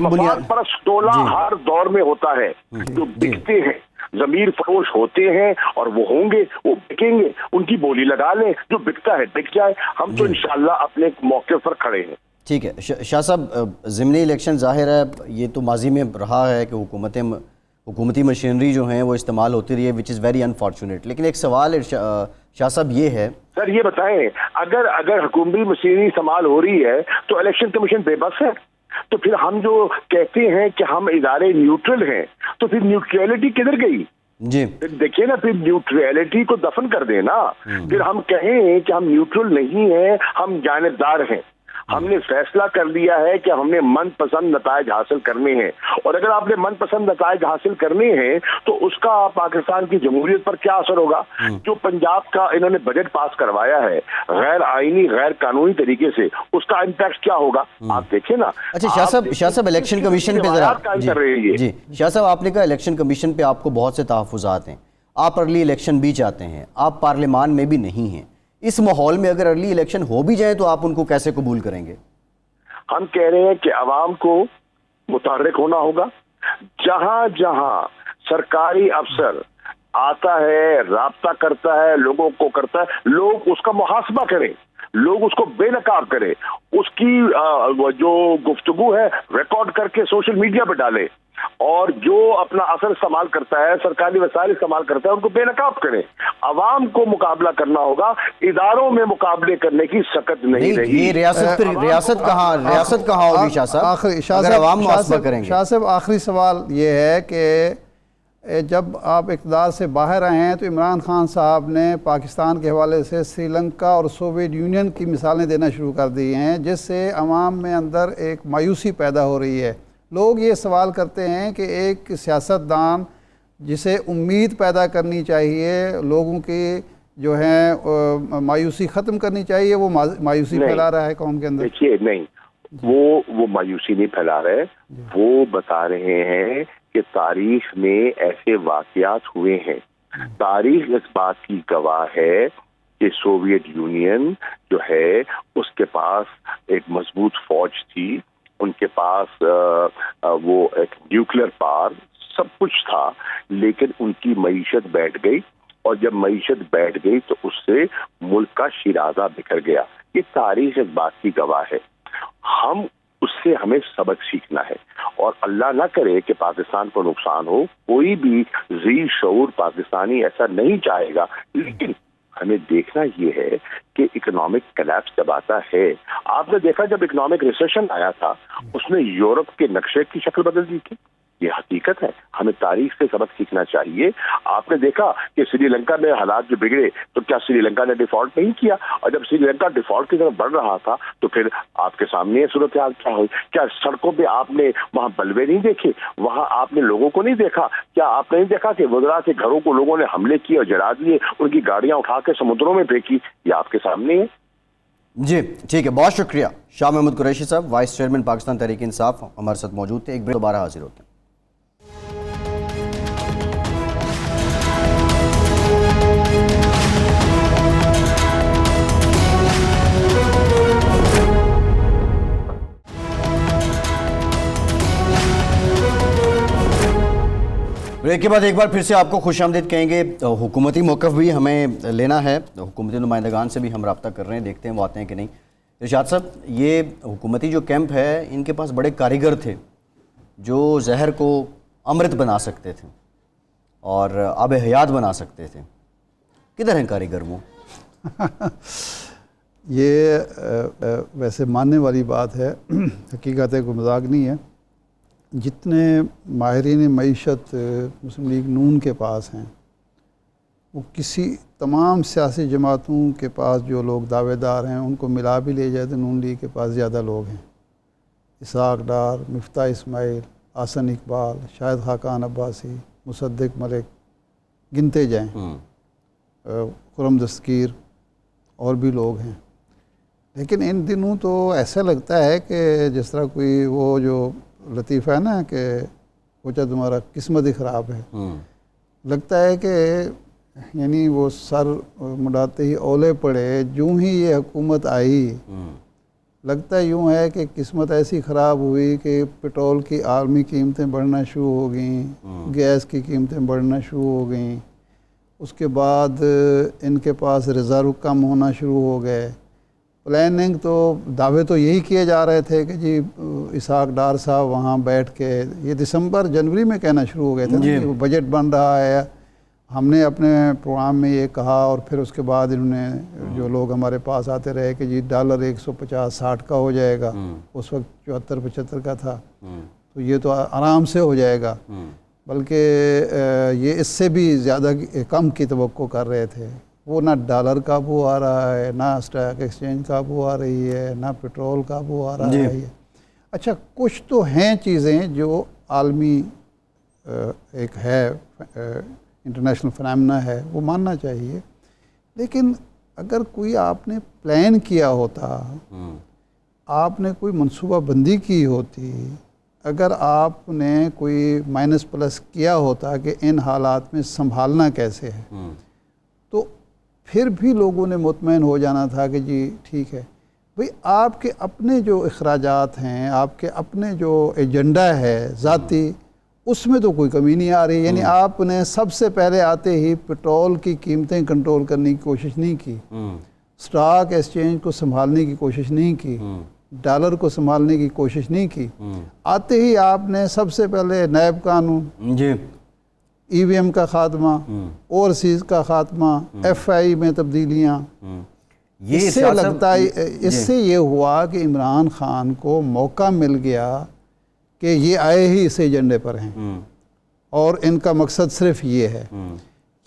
مفاد پرست ٹولہ ہر دور میں ہوتا ہے، جو بکتے ہیں، ضمیر فروش ہوتے ہیں اور وہ ہوں گے، وہ بکیں گے، ان کی بولی لگا لیں، جو بکتا ہے بک جائے۔ ہم تو انشاءاللہ اپنے موقع پر کھڑے ہیں۔ ٹھیک ہے شاہ صاحب، ضمنی الیکشن ظاہر ہے یہ تو ماضی میں رہا ہے کہ حکومتی مشینری جو ہیں وہ استعمال ہوتی رہی ہے، وچ از ویری انفارچونیٹ، لیکن ایک سوال شاہ صاحب یہ ہے، سر یہ بتائیں اگر حکومتی مشینری استعمال ہو رہی ہے تو الیکشن کمیشن بے بس ہے؟ تو پھر ہم جو کہتے ہیں کہ ہم ادارے نیوٹرل ہیں تو پھر نیوٹریلٹی کدھر گئی؟ جی دیکھیے نا، پھر نیوٹریلٹی کو دفن کر دیں نا، پھر ہم کہیں کہ ہم نیوٹرل نہیں ہیں، ہم جانبدار ہیں۔ ہم نے فیصلہ کر لیا ہے کہ ہم نے من پسند نتائج حاصل کرنے ہیں، اور اگر آپ نے من پسند نتائج حاصل کرنے ہیں تو اس کا پاکستان کی جمہوریت پر کیا اثر ہوگا؟ جو پنجاب کا انہوں نے بجٹ پاس کروایا ہے غیر آئینی غیر قانونی طریقے سے، اس کا امپیکٹ کیا ہوگا؟ آپ دیکھیں نا۔ اچھا شاہ صاحب الیکشن کمیشن پہ ذرا جی شاہ صاحب، آپ نے کہا الیکشن کمیشن پہ آپ کو بہت سے تحفظات ہیں، آپ ارلی الیکشن بھی چاہتے ہیں، آپ پارلیمان میں بھی نہیں ہیں، اس ماحول میں اگر ارلی الیکشن ہو بھی جائیں تو آپ ان کو کیسے قبول کریں گے؟ ہم کہہ رہے ہیں کہ عوام کو متحرک ہونا ہوگا، جہاں جہاں سرکاری افسر آتا ہے, رابطہ کرتا ہے, لوگوں کو کرتا ہے, لوگ اس کا محاسبہ کریں, لوگ اس کو بے نقاب کریں, اس کی جو گفتگو ہے ریکارڈ کر کے سوشل میڈیا پہ ڈالیں, اور جو اپنا اثر استعمال کرتا ہے, سرکاری وسائل استعمال کرتا ہے, ان کو بے نقاب کریں. عوام کو مقابلہ کرنا ہوگا, اداروں میں مقابلے کرنے کی سکت نہیں رہی. یہ ریاست کہاں ہوگی شاہ صاحب اگر عوام محاسبہ کریں گے؟ شاہ صاحب آخری سوال یہ ہے کہ جب آپ اقتدار سے باہر آئے ہیں تو عمران خان صاحب نے پاکستان کے حوالے سے سری لنکا اور سوویت یونین کی مثالیں دینا شروع کر دی ہیں, جس سے عوام میں اندر ایک مایوسی پیدا ہو رہی ہے. لوگ یہ سوال کرتے ہیں کہ ایک سیاستدان جسے امید پیدا کرنی چاہیے, لوگوں کی جو ہے مایوسی ختم کرنی چاہیے, وہ مایوسی پھیلا رہا ہے قوم کے اندر. دیکھیے نہیں, وہ مایوسی نہیں پھیلا رہے, وہ بتا رہے ہیں کہ تاریخ میں ایسے واقعات ہوئے ہیں. تاریخ اس بات کی گواہ ہے کہ سوویت یونین جو ہے اس کے پاس ایک مضبوط فوج تھی, ان کے پاس وہ ایک نیوکلیر پاور سب کچھ تھا, لیکن ان کی معیشت بیٹھ گئی, اور جب معیشت بیٹھ گئی تو اس سے ملک کا شیرازہ بکھر گیا. یہ تاریخ اس بات کی گواہ ہے. اس سے ہمیں سبق سیکھنا ہے, اور اللہ نہ کرے کہ پاکستان کو نقصان ہو. کوئی بھی ذی شعور پاکستانی ایسا نہیں چاہے گا, لیکن ہمیں دیکھنا یہ ہے کہ اکنامک کلیپس جب آتا ہے, آپ نے دیکھا جب اکنامک ریسیشن آیا تھا اس نے یورپ کے نقشے کی شکل بدل دی تھی. یہ حقیقت ہے, ہمیں تاریخ سے سبق سیکھنا چاہیے. آپ نے دیکھا کہ سری لنکا میں حالات جو بگڑے تو کیا سری لنکا نے ڈیفالٹ نہیں کیا, اور جب سری لنکا ڈیفالٹ کی طرف بڑھ رہا تھا تو پھر آپ کے سامنے یہ صورتحال کیا ہوئی. کیا سڑکوں پہ آپ نے وہاں بلوے نہیں دیکھے, وہاں آپ نے لوگوں کو نہیں دیکھا, کیا آپ نے نہیں دیکھا کہ وزراء کے گھروں کو لوگوں نے حملے کیے اور جلا دیے, ان کی گاڑیاں اٹھا کے سمندروں میں پھینکی؟ یہ آپ کے سامنے ہے. جی ٹھیک ہے, بہت شکریہ شاہ محمود قریشی صاحب, وائس چیئرمین پاکستان تحریک انصاف ہمارے ساتھ موجود تھے. ایک بار دوبارہ حاضر ہوتے ہیں. بریک کے بعد ایک بار پھر سے آپ کو خوش آمدید کہیں گے. حکومتی موقف بھی ہمیں لینا ہے, حکومتی نمائندگان سے بھی ہم رابطہ کر رہے ہیں, دیکھتے ہیں وہ آتے ہیں کہ نہیں. ارشاد صاحب, یہ حکومتی جو کیمپ ہے ان کے پاس بڑے کاریگر تھے جو زہر کو امرت بنا سکتے تھے اور آب حیات بنا سکتے تھے. کدھر ہیں کاریگر وہ؟ یہ ویسے ماننے والی بات ہے, حقیقت ہے, کوئی مذاق نہیں ہے. جتنے ماہرین معیشت مسلم لیگ نون کے پاس ہیں, وہ کسی تمام سیاسی جماعتوں کے پاس جو لوگ دعوے دار ہیں ان کو ملا بھی لے جائے تو نون لیگ کے پاس زیادہ لوگ ہیں. اسحاق ڈار, مفتاح اسماعیل, حسن اقبال, شاہد خاقان عباسی, مصدق ملک, گنتے جائیں, خرم دستگیر, اور بھی لوگ ہیں. لیکن ان دنوں تو ایسا لگتا ہے کہ جس طرح کوئی وہ جو لطیفہ ہے نا کہ پوچھا تمہارا قسمت ہی خراب ہے, لگتا ہے کہ یعنی وہ سر مڈاتے ہی اولے پڑے. جو ہی یہ حکومت آئی لگتا ہے یوں ہے کہ قسمت ایسی خراب ہوئی کہ پٹرول کی عالمی قیمتیں بڑھنا شروع ہو گئیں, گیس کی قیمتیں بڑھنا شروع ہو گئیں, اس کے بعد ان کے پاس ریزرو کم ہونا شروع ہو گئے. پلاننگ تو دعوے تو یہی کیے جا رہے تھے کہ جی اسحاق ڈار صاحب وہاں بیٹھ کے, یہ دسمبر جنوری میں کہنا شروع ہو گئے تھے کہ وہ بجٹ بن رہا ہے, ہم نے اپنے پروگرام میں یہ کہا, اور پھر اس کے بعد انہوں نے جو لوگ ہمارے پاس آتے رہے کہ جی ڈالر 150-60 کا ہو جائے گا, اس وقت 74-75 کا تھا, تو یہ تو آرام سے ہو جائے گا, بلکہ یہ اس سے بھی زیادہ کم کی توقع کر رہے تھے. وہ نہ ڈالر کا بو آ رہا ہے, نہ اسٹاک ایکسچینج کا بو آ رہی ہے, نہ پیٹرول کا بو آ رہا ہے. اچھا کچھ تو ہیں چیزیں جو عالمی ایک ہے انٹرنیشنل فنامنا ہے, وہ ماننا چاہیے. لیکن اگر کوئی آپ نے پلان کیا ہوتا, آپ نے کوئی منصوبہ بندی کی ہوتی, اگر آپ نے کوئی مائنس پلس کیا ہوتا کہ ان حالات میں سنبھالنا کیسے ہے, تو پھر بھی لوگوں نے مطمئن ہو جانا تھا کہ جی ٹھیک ہے. بھئی آپ کے اپنے جو اخراجات ہیں, آپ کے اپنے جو ایجنڈا ہے ذاتی, اس میں تو کوئی کمی نہیں آ رہی. یعنی آپ نے سب سے پہلے آتے ہی پٹرول کی قیمتیں کنٹرول کرنے کی کوشش نہیں کی, سٹاک ایکسچینج کو سنبھالنے کی کوشش نہیں کی, ڈالر کو سنبھالنے کی کوشش نہیں کی. آتے ہی آپ نے سب سے پہلے نیب قانون, جی, ای وی ایم کا خاتمہ, اوورسیز کا خاتمہ, ایف آئی میں تبدیلیاں. یہ اس سے لگتا ہے اس سے یہ ہوا کہ عمران خان کو موقع مل گیا کہ یہ آئے ہی اس ایجنڈے پر ہیں اور ان کا مقصد صرف یہ ہے.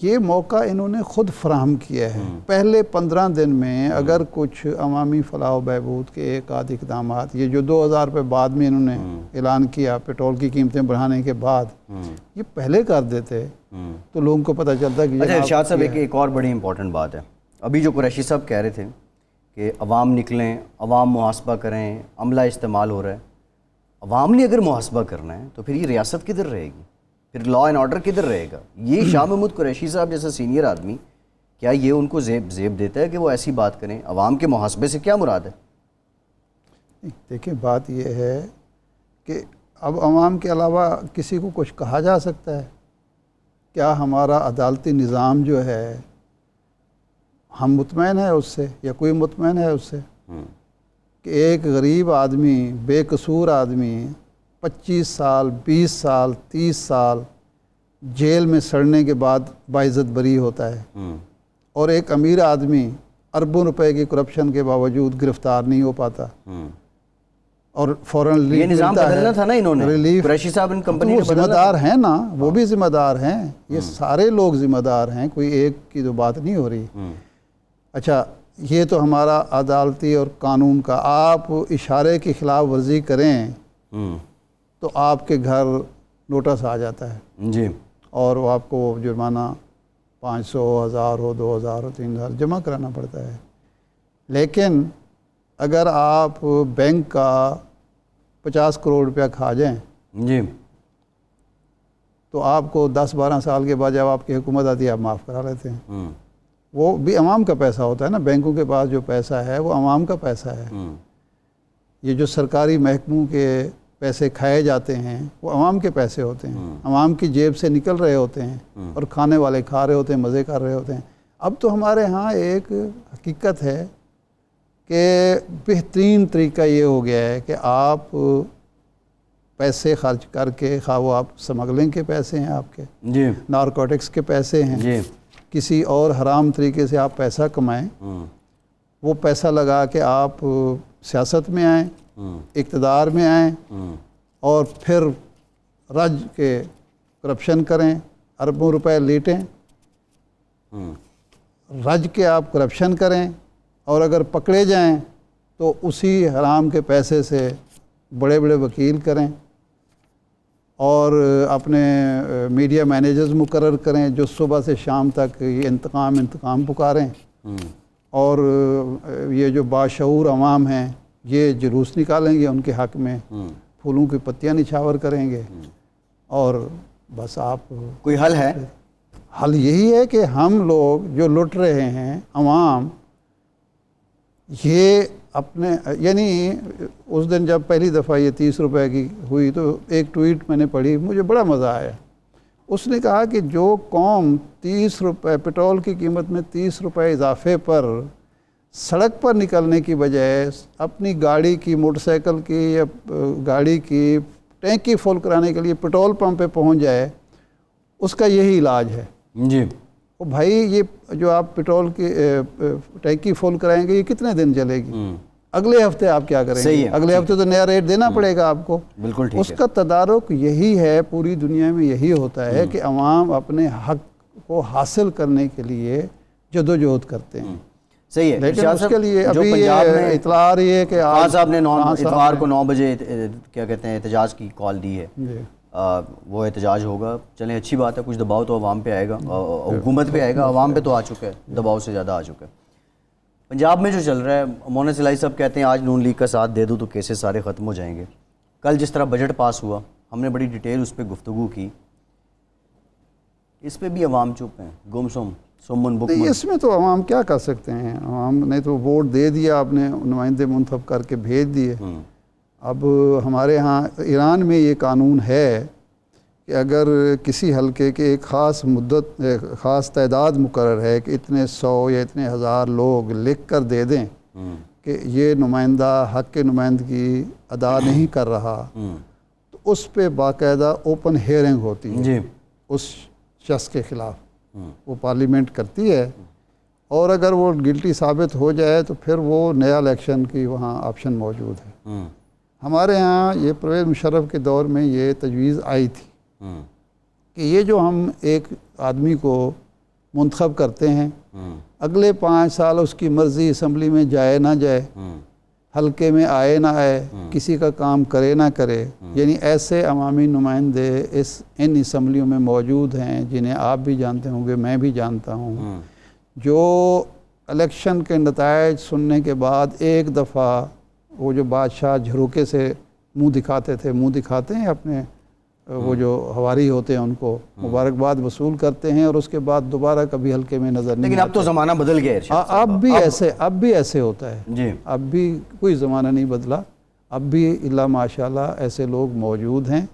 یہ موقع انہوں نے خود فراہم کیا ہے. پہلے 15 دن میں اگر کچھ عوامی فلاح و بہبود کے ایک آدھ اقدامات, یہ جو 2000 روپے بعد میں انہوں نے اعلان کیا پٹرول کی قیمتیں بڑھانے کے بعد, یہ پہلے کر دیتے تو لوگوں کو پتہ چلتا کہ اچھا ارشاد صاحب ایک اور بڑی امپورٹنٹ بات ہے. ابھی جو قریشی صاحب کہہ رہے تھے کہ عوام نکلیں, عوام محاسبہ کریں, عملہ استعمال ہو رہا ہے. عوام نے اگر محاسبہ کرنا ہے تو پھر یہ ریاست کدھر رہے گی, پھر لا اینڈ آرڈر کدھر رہے گا؟ یہ شاہ محمود قریشی صاحب جیسا سینئر آدمی, کیا یہ ان کو زیب دیتا ہے کہ وہ ایسی بات کریں؟ عوام کے محاسبے سے کیا مراد ہے؟ دیکھیں بات یہ ہے کہ اب عوام کے علاوہ کسی کو کچھ کہا جا سکتا ہے؟ کیا ہمارا عدالتی نظام جو ہے ہم مطمئن ہے اس سے, یا کوئی مطمئن ہے اس سے کہ ایک غریب آدمی, بے قصور آدمی 25 سال 20 سال 30 سال جیل میں سڑنے کے بعد باعزت بری ہوتا ہے, اور ایک امیر آدمی اربوں روپے کی کرپشن کے باوجود گرفتار نہیں ہو پاتا اور فوراً یہ نظام بدلنا تھا نا انہوں نے, ریلیف. قریشی صاحب ان کمپنی نے ذمہ دار ہیں نا, وہ بھی ذمہ دار ہیں, یہ سارے لوگ ذمہ دار ہیں, کوئی ایک کی تو بات نہیں ہو رہی. اچھا یہ تو ہمارا عدالتی اور قانون کا, آپ اشارے کی خلاف ورزی کریں تو آپ کے گھر نوٹس آ جاتا ہے جی, اور وہ آپ کو جرمانہ 500 1000 ہو 2000 ہو 3000 جمع کرانا پڑتا ہے. لیکن اگر آپ بینک کا 50 کروڑ روپیہ کھا جائیں جی, تو آپ کو 10-12 سال کے بعد جب آپ کی حکومت آتی ہے آپ معاف کرا لیتے ہیں. وہ بھی عوام کا پیسہ ہوتا ہے نا, بینکوں کے پاس جو پیسہ ہے وہ عوام کا پیسہ ہے. یہ جو سرکاری محکموں کے پیسے کھائے جاتے ہیں وہ عوام کے پیسے ہوتے ہیں, عوام کی جیب سے نکل رہے ہوتے ہیں اور کھانے والے کھا رہے ہوتے ہیں, مزے کر رہے ہوتے ہیں. اب تو ہمارے ہاں ایک حقیقت ہے کہ بہترین طریقہ یہ ہو گیا ہے کہ آپ پیسے خرچ کر کے, خواہ وہ آپ سمگلنگ کے پیسے ہیں, آپ کے جی, نارکوٹکس کے پیسے ہیں, جی, کسی اور حرام طریقے سے آپ پیسہ کمائیں, وہ پیسہ لگا کے آپ سیاست میں آئیں, اقتدار میں آئیں, اور پھر رج کے کرپشن کریں, اربوں روپے لیٹیں, رج کے آپ کرپشن کریں, اور اگر پکڑے جائیں تو اسی حرام کے پیسے سے بڑے بڑے وکیل کریں اور اپنے میڈیا مینیجرز مقرر کریں جو صبح سے شام تک یہ انتقام پکاریں, اور یہ جو باشعور عوام ہیں یہ جلوس نکالیں گے ان کے حق میں, پھولوں کی پتیاں نچھاور کریں گے, اور بس آپ کوئی حل ہے؟ حل یہی ہے کہ ہم لوگ جو لٹ رہے ہیں عوام, یہ اپنے, یعنی اس دن جب پہلی دفعہ یہ 30 روپے کی ہوئی تو ایک ٹویٹ میں نے پڑھی, مجھے بڑا مزہ آیا. اس نے کہا کہ جو قوم 30 روپے پٹرول کی قیمت میں 30 روپے اضافے پر سڑک پر نکلنے کی بجائے اپنی گاڑی کی, موٹر سائیکل کی یا گاڑی کی ٹینکی فل کرانے کے لیے پٹرول پمپ پہ پہنچ جائے, اس کا یہی علاج ہے. جی, بھائی یہ جو آپ پٹرول کی ٹینکی فل کرائیں گے یہ کتنے دن چلے گی؟ اگلے ہفتے آپ کیا کریں گے؟ اگلے ہفتے تو نیا ریٹ دینا پڑے گا آپ کو. بالکل ٹھیک اس کا تدارک یہی ہے, پوری دنیا میں یہی ہوتا ہے کہ عوام اپنے حق کو حاصل کرنے کے لیے جدوجہد کرتے ہیں. صحیح ہے. لیکن اس کے لیے ابھی یہ اطلاع آ رہی ہے کہ خان صاحب نے اتوار کو 9 بجے کیا کہتے ہیں احتجاج کی کال دی ہے, وہ احتجاج ہوگا. چلیں اچھی بات ہے, کچھ دباؤ تو عوام پہ آئے گا, حکومت پہ آئے گا, عوام پہ تو آ چکا ہے, دباؤ سے زیادہ آ چکا ہے. پنجاب میں جو چل رہا ہے, مونا سلائی صاحب کہتے ہیں آج نون لیگ کا ساتھ دے دو تو کیسز سارے ختم ہو جائیں گے. کل جس طرح بجٹ پاس ہوا ہم نے بڑی ڈیٹیل اس پہ گفتگو کی, اس پہ بھی عوام چپ ہیں, گم سم سمن بکمن. اس میں تو عوام کیا کر سکتے ہیں, عوام نے تو ووٹ دے دیا, آپ نے نمائندے منتخب کر کے بھیج دیے. اب ہمارے ہاں ایران میں یہ قانون ہے کہ اگر کسی حلقے کے ایک خاص مدت خاص تعداد مقرر ہے کہ اتنے 100 یا اتنے 1000 لوگ لکھ کر دے دیں کہ یہ نمائندہ حق کے نمائندگی ادا نہیں کر رہا، تو اس پہ باقاعدہ اوپن ہیئرنگ ہوتی ہے جی اس شخص کے خلاف، وہ پارلیمنٹ کرتی ہے، اور اگر وہ گلٹی ثابت ہو جائے تو پھر وہ نیا الیکشن کی وہاں آپشن موجود ہے۔ ہمارے ہاں یہ پرویز مشرف کے دور میں یہ تجویز آئی تھی کہ یہ جو ہم ایک آدمی کو منتخب کرتے ہیں، اگلے 5 سال اس کی مرضی اسمبلی میں جائے نہ جائے، حلقے میں آئے نہ آئے، کسی کا کام کرے نہ کرے، یعنی ایسے عوامی نمائندے ان اسمبلیوں میں موجود ہیں جنہیں آپ بھی جانتے ہوں گے، میں بھی جانتا ہوں، جو الیکشن کے نتائج سننے کے بعد ایک دفعہ وہ جو بادشاہ جھروکے سے منہ دکھاتے ہیں اپنے وہ جو ہواری ہوتے ہیں ان کو مبارکباد وصول کرتے ہیں، اور اس کے بعد دوبارہ کبھی حلقے میں نظر نہیں لیکن اب تو زمانہ بدل گیا ہے اب بھی ایسے ہوتا ہے جی، اب بھی کوئی زمانہ نہیں بدلا، اب بھی اللہ ماشاءاللہ ایسے لوگ موجود ہیں،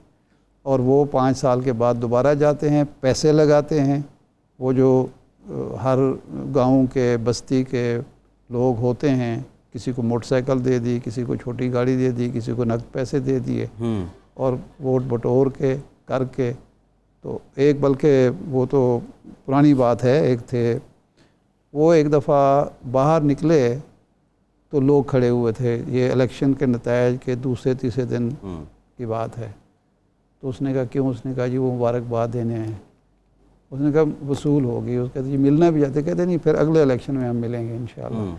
اور وہ 5 سال کے بعد دوبارہ جاتے ہیں، پیسے لگاتے ہیں، وہ جو ہر گاؤں کے بستی کے لوگ ہوتے ہیں، کسی کو موٹر سائیکل دے دی، کسی کو چھوٹی گاڑی دے دی، کسی کو نقد پیسے دے دیے، اور ووٹ بٹور کے کر کے تو ایک، بلکہ وہ تو پرانی بات ہے، ایک تھے وہ ایک دفعہ باہر نکلے تو لوگ کھڑے ہوئے تھے، یہ الیکشن کے نتائج کے دوسرے تیسرے دن کی بات ہے، تو اس نے کہا کیوں؟ اس نے کہا جی وہ مبارکباد دینے ہیں۔ اس نے کہا وصول ہوگی، اس کہتے جی ملنا بھی جاتے، کہتے نہیں پھر اگلے الیکشن میں ہم ملیں گے انشاءاللہ،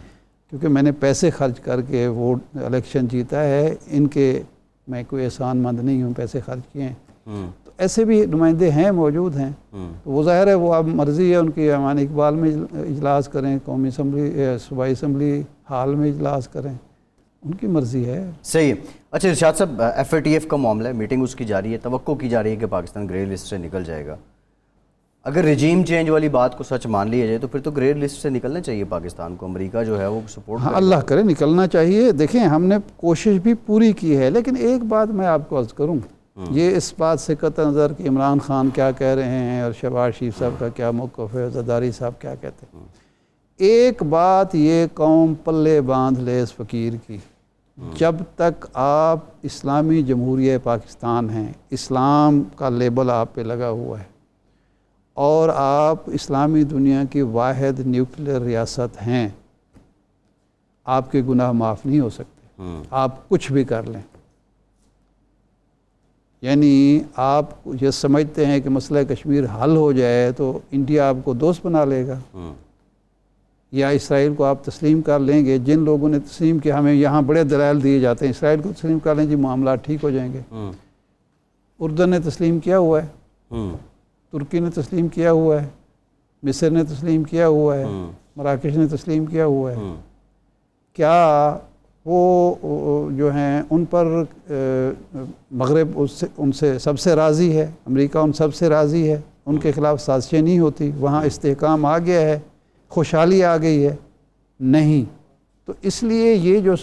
کیونکہ میں نے پیسے خرچ کر کے ووٹ الیکشن جیتا ہے، ان کے میں کوئی احسان مند نہیں ہوں، پیسے خرچ کیے ہیں۔ تو ایسے بھی نمائندے ہیں، موجود ہیں، تو وہ ظاہر ہے وہ اب مرضی ہے ان کی، ایوان اقبال میں اجلاس کریں، قومی اسمبلی صوبائی اسمبلی ہال میں اجلاس کریں، ان کی مرضی ہے۔ صحیح۔ اچھا ارشاد صاحب، FATF کا معاملہ ہے، میٹنگ اس کی جاری ہے، توقع کی جا رہی ہے کہ پاکستان گرے لسٹ سے نکل جائے گا۔ اگر رجیم چینج والی بات کو سچ مان لیا جائے تو پھر تو گرے لسٹ سے نکلنا چاہیے پاکستان کو، امریکہ جو ہے وہ سپورٹ ہاں اللہ کرے نکلنا چاہیے۔ دیکھیں ہم نے کوشش بھی پوری کی ہے، لیکن ایک بات میں آپ کو عرض کروں، یہ اس بات سے قطع نظر کہ عمران خان کیا کہہ رہے ہیں اور شہباز شریف صاحب کا کیا موقف ہے، زرداری صاحب کیا کہتے ہیں، ایک بات یہ قوم پلے باندھ لے اس فقیر کی، جب تک آپ اسلامی جمہوریہ پاکستان ہیں، اسلام کا لیبل آپ پہ لگا ہوا ہے، اور آپ اسلامی دنیا کی واحد نیوکلیر ریاست ہیں، آپ کے گناہ معاف نہیں ہو سکتے، آپ کچھ بھی کر لیں۔ یعنی آپ یہ سمجھتے ہیں کہ مسئلہ کشمیر حل ہو جائے تو انڈیا آپ کو دوست بنا لے گا، یا اسرائیل کو آپ تسلیم کر لیں گے۔ جن لوگوں نے تسلیم کیا، ہمیں یہاں بڑے دلائل دیے جاتے ہیں، اسرائیل کو تسلیم کر لیں جی معاملات ٹھیک ہو جائیں گے۔ اردن نے تسلیم کیا ہوا ہے، ترکی نے تسلیم کیا ہوا ہے، مصر نے تسلیم کیا ہوا ہے، مراکش نے تسلیم کیا ہوا ہے۔ کیا وہ جو ہیں ان پر مغرب ان سے سب سے راضی ہے، امریکہ ان سب سے راضی ہے، ان کے خلاف سازشیں نہیں ہوتی، وہاں استحکام آ گیا ہے، خوشحالی آ گئی ہے؟ نہیں۔ تو اس لیے یہ جو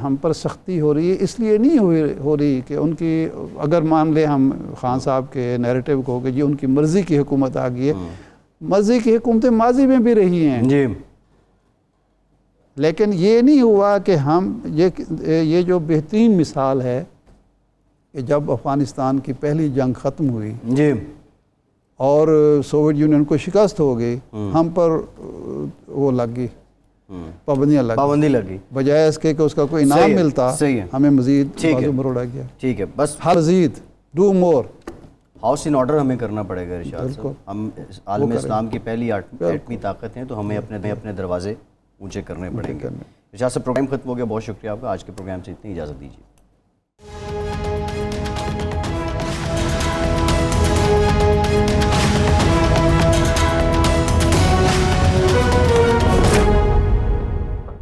ہم پر سختی ہو رہی ہے، اس لیے نہیں ہو رہی کہ ان کی، اگر مان لیں ہم خان صاحب کے نیریٹو کو کہ جی ان کی مرضی کی حکومت آ گئی ہے، مرضی کی حکومتیں ماضی میں بھی رہی ہیں جی، لیکن یہ نہیں ہوا کہ ہم یہ جو بہترین مثال ہے کہ جب افغانستان کی پہلی جنگ ختم ہوئی جی، اور سوویت یونین کو شکست ہو گئی، ہم پر وہ لگ گئی، پابندی لگی، بجائے اس کے کہ اس کا کوئی انعام ملتا، صحیح ہے، ہمیں مزید بازو مروڑا گیا۔ ٹھیک ہے، بس مزید do more, house in order ہمیں کرنا پڑے گا ارشاد صاحب۔ ہم عالم اسلام کی پہلی ایٹمی طاقت ہیں، تو ہمیں اپنے دروازے اونچے کرنے پڑیں گے۔ ارشاد صاحب پروگرام ختم ہو گیا، بہت شکریہ آپ کا، آج کے پروگرام سے اتنی اجازت دیجیے۔